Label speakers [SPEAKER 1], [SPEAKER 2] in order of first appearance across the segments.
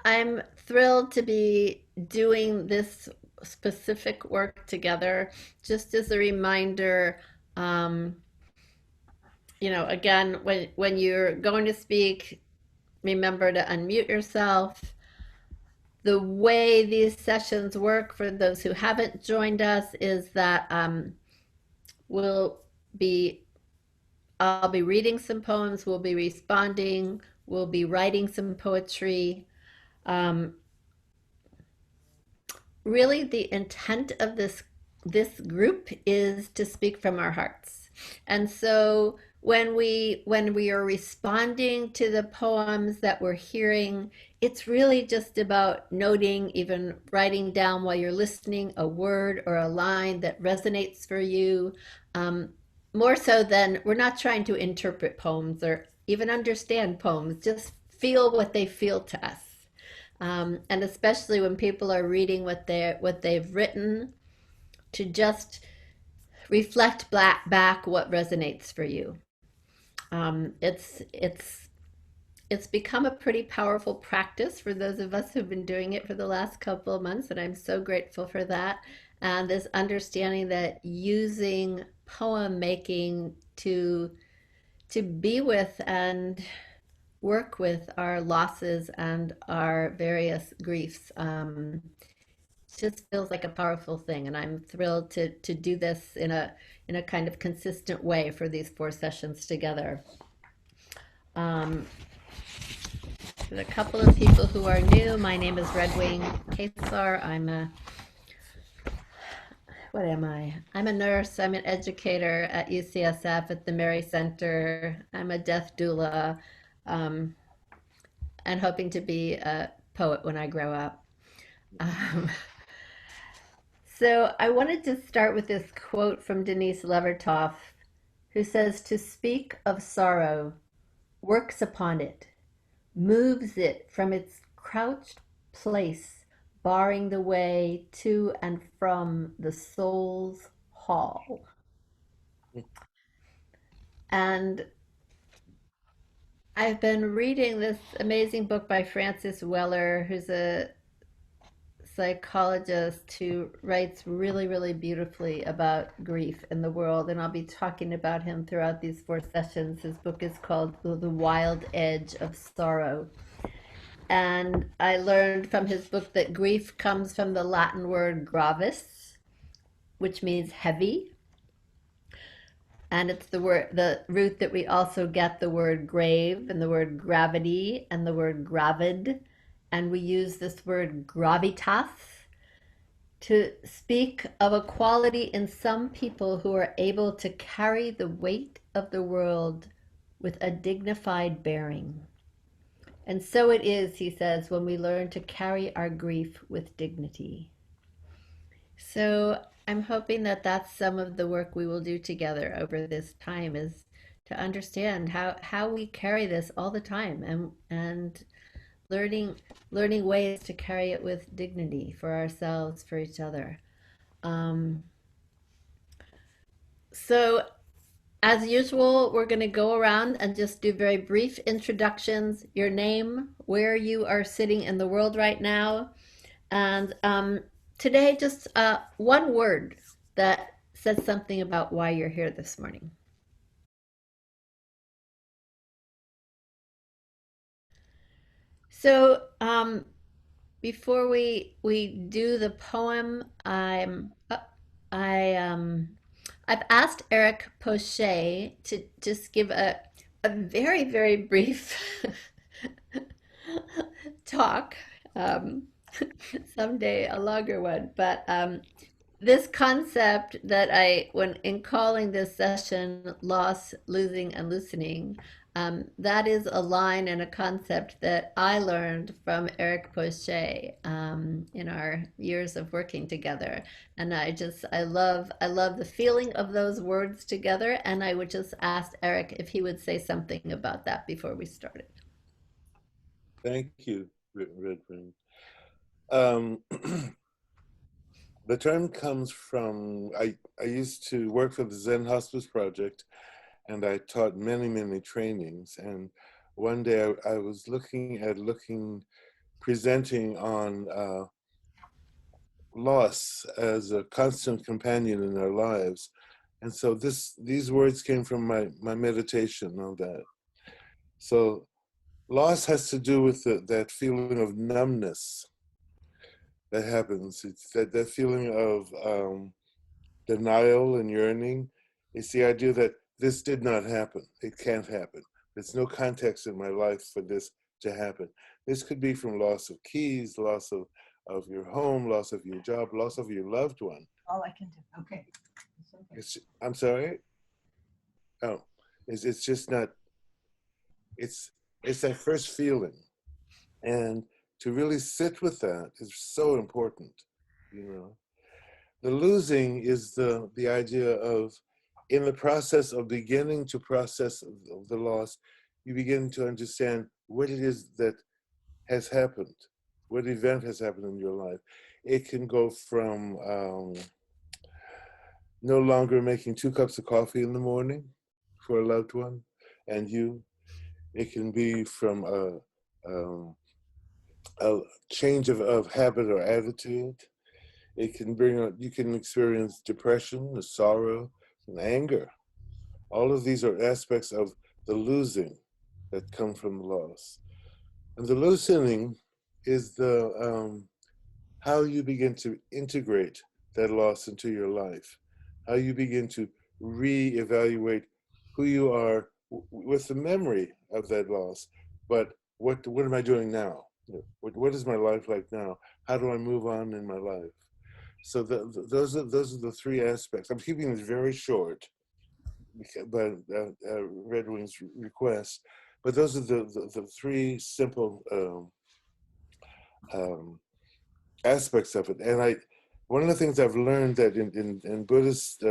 [SPEAKER 1] I'm thrilled to be doing this specific work together. Just as a reminder, um, again, when you're going to speak, remember to unmute yourself. The way these sessions work for those who haven't joined us is that we'll be I'll be reading some poems, we'll be responding, we'll be writing some poetry. Um, Really, the intent of this group is to speak from our hearts. And so when we are responding to the poems that we're hearing, it's really just about noting, even writing down while you're listening, a word or a line that resonates for you. Um, More so than we're not trying to interpret poems or even understand poems, just feel what they feel to us. And especially when people are reading what they've written, to just reflect back what resonates for you. It's become a pretty powerful practice for those of us who've been doing it for the last couple of months, and I'm so grateful for that. And this understanding that using poem making to be with and work with our losses and our various griefs just feels like a powerful thing, and I'm thrilled to do this in a kind of consistent way for these 4 sessions together. Um, there's a couple of people who are new. My name is Redwing Kesar. What am I? I'm a nurse. I'm an educator at UCSF at the MERI Center. I'm a death doula, um, and hoping to be a poet when I grow up. Um, So I wanted to start with this quote from Denise Levertov, who says, "To speak of sorrow works upon it, moves it from its crouched place, barring the way to and from the soul's hall." And I've been reading this amazing book by Francis Weller, who's a psychologist who writes really, really beautifully about grief in the world. And I'll be talking about him throughout these 4 sessions. His book is called The Wild Edge of Sorrow. And I learned from his book that grief comes from the Latin word gravis, which means heavy. And it's the root that we also get the word grave and the word gravity and the word gravid. And we use this word gravitas to speak of a quality in some people who are able to carry the weight of the world with a dignified bearing. And so it is, he says, when we learn to carry our grief with dignity. So I'm hoping that that's some of the work we will do together over this time, is to understand how we carry this all the time, and learning learning ways to carry it with dignity for ourselves, for each other. Um, so, as usual, we're going to go around and just do very brief introductions, your name, where you are sitting in the world right now, and today, just one word that says something about why you're here this morning. So, before we do the poem, I I've asked Eric Pochet to just give a very, very brief talk. Um, Someday a longer one, but this concept that when in calling this session loss, losing, and loosening, that is a line and a concept that I learned from Eric Pochet in our years of working together. And I love the feeling of those words together. And I would just ask Eric if he would say something about that before we started.
[SPEAKER 2] Thank you, Redwing. Um, the term comes from, I used to work for the Zen Hospice Project, and I taught many, many trainings. And one day I was looking presenting on loss as a constant companion in our lives. And so these words came from my meditation on that. So loss has to do with that feeling of numbness that happens. It's that feeling of denial and yearning. It's the idea that this did not happen. It can't happen. There's no context in my life for this to happen. This could be from loss of keys, loss of your home, loss of your job, loss of your loved one.
[SPEAKER 3] All I can do. Okay.
[SPEAKER 2] I'm sorry. Oh, it's just not. It's that first feeling, and to really sit with that is so important. You know, the losing is the idea of, in the process of beginning to process the loss, you begin to understand what it is that has happened, what event has happened in your life. It can go from no longer making 2 cups of coffee in the morning for a loved one and you. It can be from a change of habit or attitude. It can you can experience depression, the sorrow, and anger. All of these are aspects of the losing that come from the loss. And the loosening is how you begin to integrate that loss into your life, how you begin to reevaluate who you are with the memory of that loss. But what am I doing now? What is my life like now? How do I move on in my life? So those are the three aspects. I'm keeping this very short, but Red Wing's request. But those are the three simple um, aspects of it. And one of the things I've learned that in Buddhist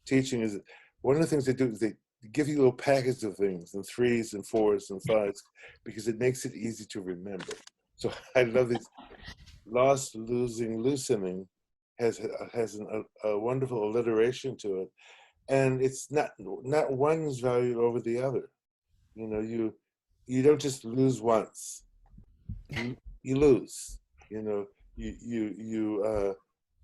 [SPEAKER 2] teaching is, one of the things they do is they give you little packets of things in threes and fours and fives, because it makes it easy to remember. So I love this. Loss, losing, loosening has a wonderful alliteration to it, and it's not one is valued over the other. You know, you don't just lose once. You lose. You know, you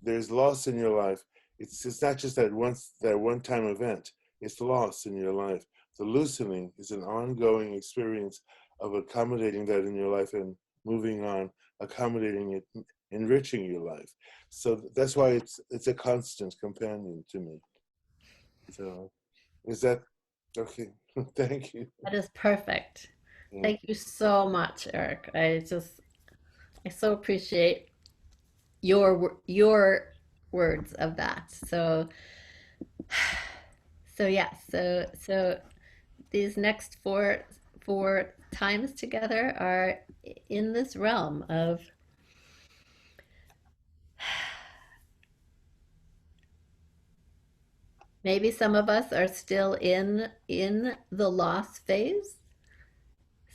[SPEAKER 2] there's loss in your life. It's not just that one time event. It's loss in your life. The loosening is an ongoing experience of accommodating that in your life and moving on, accommodating it, enriching your life. So that's why it's a constant companion to me. So is that okay? Thank you.
[SPEAKER 1] That is perfect. Thank you so much, Eric. I so appreciate your words of that. So yeah, so these next four times together are in this realm of maybe some of us are still in the loss phase.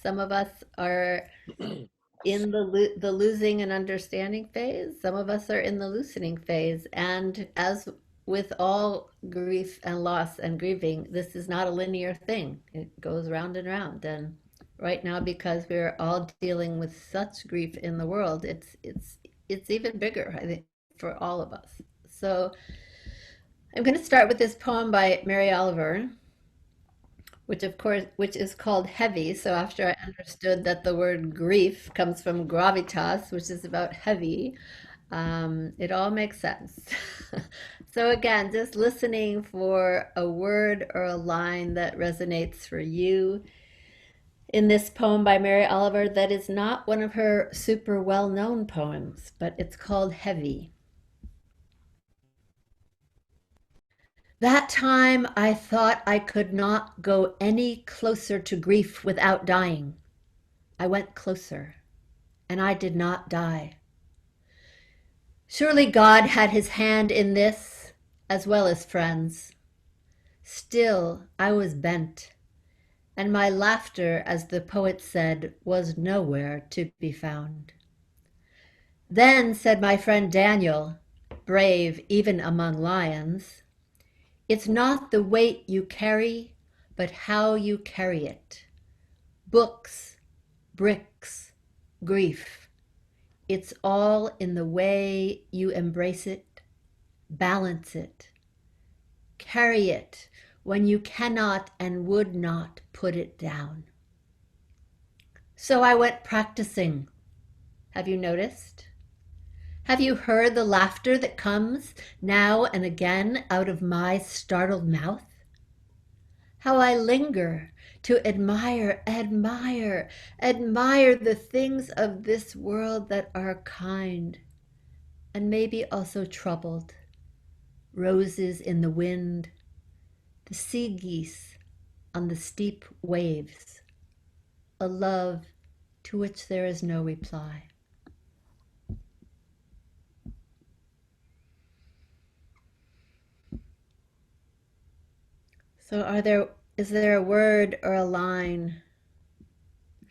[SPEAKER 1] Some of us are in the losing and understanding phase. Some of us are in the loosening phase. And as with all grief and loss and grieving, this is not a linear thing. It goes round and round. And right now, because we're all dealing with such grief in the world, it's even bigger, I think, for all of us. So I'm going to start with this poem by Mary Oliver, which is called Heavy. So after I understood that the word grief comes from gravitas, which is about heavy, it all makes sense. So again, just listening for a word or a line that resonates for you in this poem by Mary Oliver that is not one of her super well-known poems, but it's called Heavy. That time I thought I could not go any closer to grief without dying. I went closer, and I did not die. Surely God had his hand in this, as well as friends. Still I was bent, and my laughter, as the poet said, was nowhere to be found. Then said my friend Daniel, brave even among lions, it's not the weight you carry, but how you carry it. Books, bricks, Grief. It's all in the way you embrace it, balance it, carry it when you cannot and would not put it down. So I went practicing. Have you noticed? Have you heard the laughter that comes now and again out of my startled mouth? How I linger to admire the things of this world that are kind and maybe also troubled. Roses in the wind, the sea geese on the steep waves, a love to which there is no reply. So is there a word or a line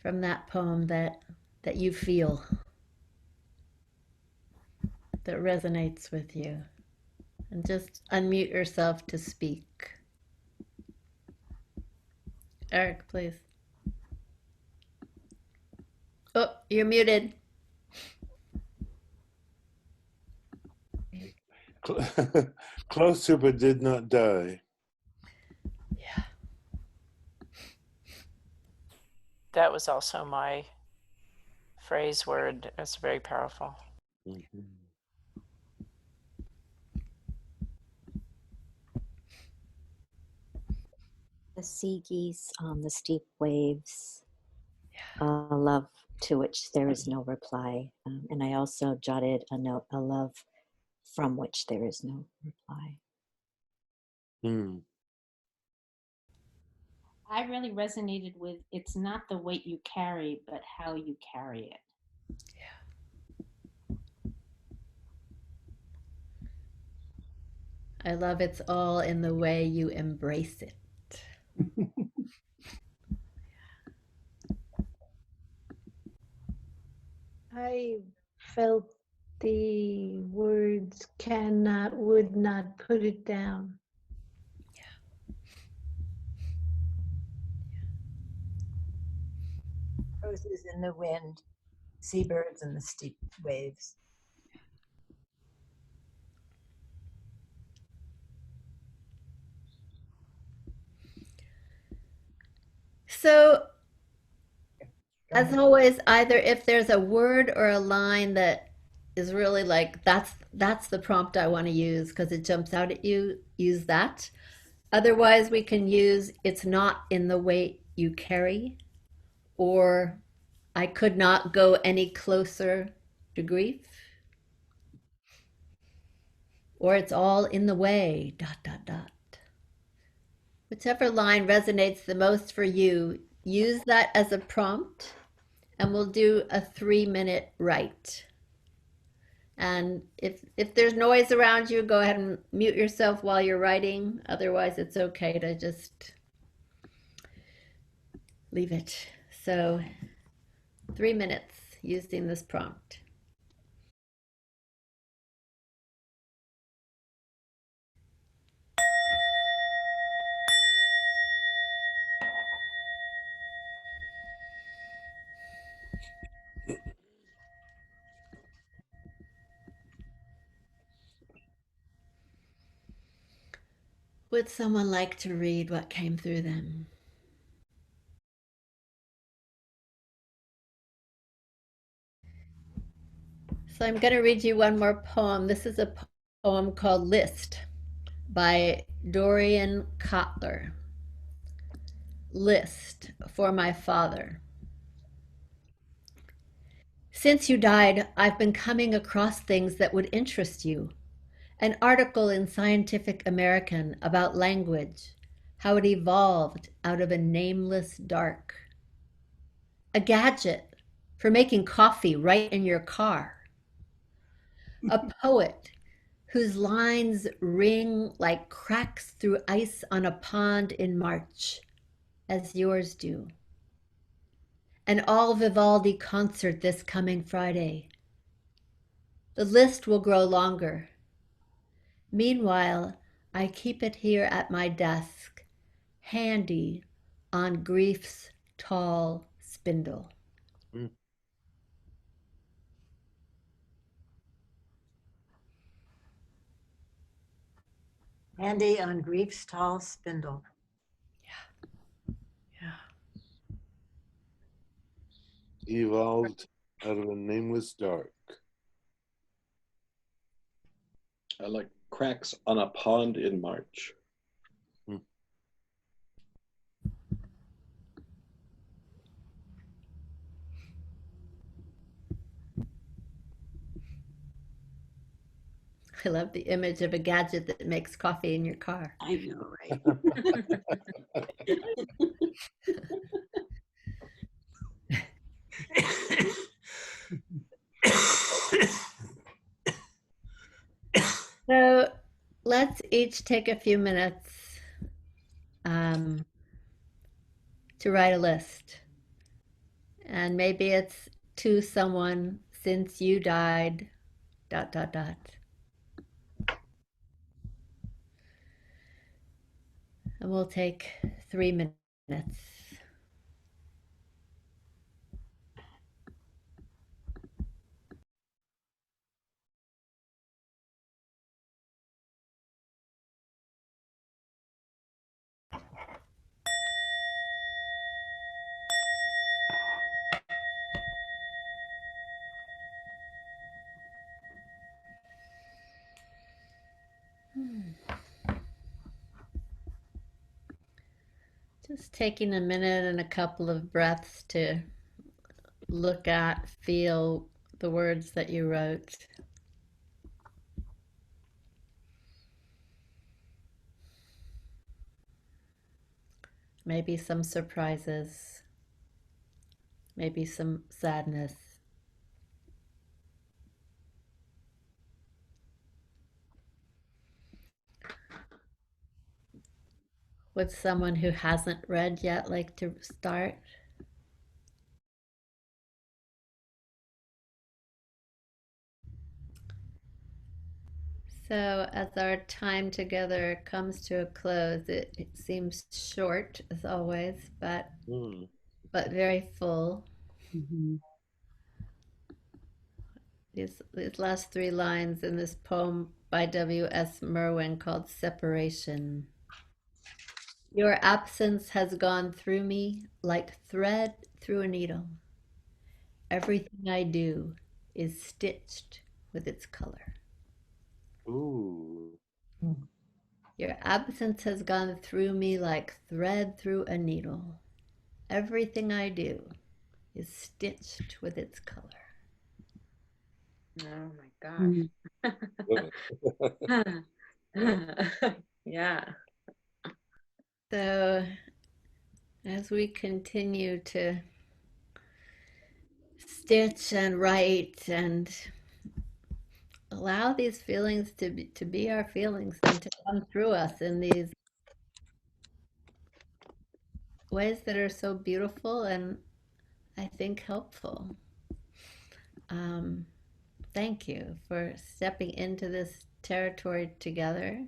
[SPEAKER 1] from that poem that you feel that resonates with you? And just unmute yourself to speak. Eric, please. Oh, you're muted.
[SPEAKER 2] Closer but did not die.
[SPEAKER 1] Yeah.
[SPEAKER 3] That was also my phrase word. It's very powerful.
[SPEAKER 2] Mhm.
[SPEAKER 4] The sea geese on the steep waves, a love to which there is no reply. And I also jotted a note, a love from which there is no reply.
[SPEAKER 2] Mm.
[SPEAKER 5] I really resonated with it's not the weight you carry, but how you carry it.
[SPEAKER 1] I love it's all in the way you embrace it.
[SPEAKER 6] I felt the words cannot, would not put it down.
[SPEAKER 7] Roses in the wind, seabirds in the steep waves.
[SPEAKER 1] So,
[SPEAKER 7] Go
[SPEAKER 1] as
[SPEAKER 7] ahead.
[SPEAKER 1] always, either if there's a word or a line that is really like that's the prompt I want to use because it jumps out at you, use that. Otherwise, we can use it's not in the weight you carry, or I could not go any closer to grief, or it's all in the way, dot, dot, dot. Whichever line resonates the most for you, use that as a prompt, and we'll do a 3-minute write. And if there's noise around you, go ahead and mute yourself while you're writing. Otherwise, it's okay to just leave it. So 3 minutes using this prompt. Would someone like to read what came through them? So I'm going to read you one more poem. This is a poem called List by Dorian Kotler. List for my father. Since you died, I've been coming across things that would interest you. An article in Scientific American about language, how it evolved out of a nameless dark. A gadget for making coffee right in your car. A poet whose lines ring like cracks through ice on a pond in March, as yours do. An all Vivaldi concert this coming Friday. The list will grow longer. Meanwhile, I keep it here at my desk, handy on grief's tall spindle.
[SPEAKER 2] Mm.
[SPEAKER 7] Andy on Grief's Tall Spindle.
[SPEAKER 2] He evolved out of a nameless dark.
[SPEAKER 8] I like Cracks on a Pond in March.
[SPEAKER 1] I love the image of a gadget that makes coffee in your car.
[SPEAKER 5] I know, right?
[SPEAKER 1] So let's each take a few minutes to write a list. And maybe it's to someone since you died, dot, dot, dot. And we'll take 3 minutes. Just taking a minute and a couple of breaths to look at, feel the words that you wrote. Maybe some surprises, maybe some sadness. Would someone who hasn't read yet like to start? So as our time together comes to a close, it seems short as always, but very full.
[SPEAKER 5] Mm-hmm.
[SPEAKER 1] These last 3 lines in this poem by W.S. Merwin called Separation. Your absence has gone through me like thread through a needle. Everything I do is stitched with its color.
[SPEAKER 2] Ooh.
[SPEAKER 1] Your absence has gone through me like thread through a needle. Everything I do is stitched with its color.
[SPEAKER 9] Oh my gosh. Yeah.
[SPEAKER 1] So as we continue to stitch and write and allow these feelings to be our feelings and to come through us in these ways that are so beautiful and I think helpful. Thank you for stepping into this territory together,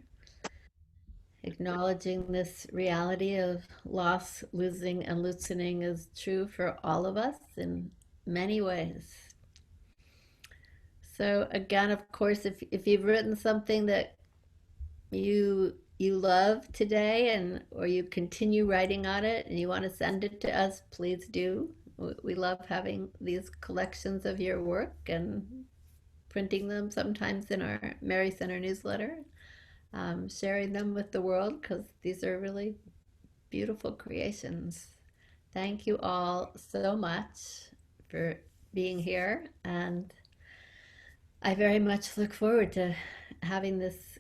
[SPEAKER 1] acknowledging this reality of loss, losing, and loosening is true for all of us in many ways. So again, of course, if you've written something that you love today and or you continue writing on it and you want to send it to us, please do. We love having these collections of your work and printing them sometimes in our Meri Center newsletter, sharing them with the world because these are really beautiful creations. Thank you all so much for being here, and I very much look forward to having this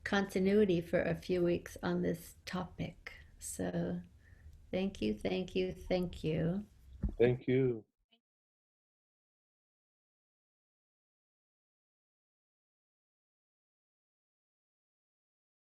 [SPEAKER 1] continuity for a few weeks on this topic. So thank you, thank you, thank you.
[SPEAKER 2] Thank you.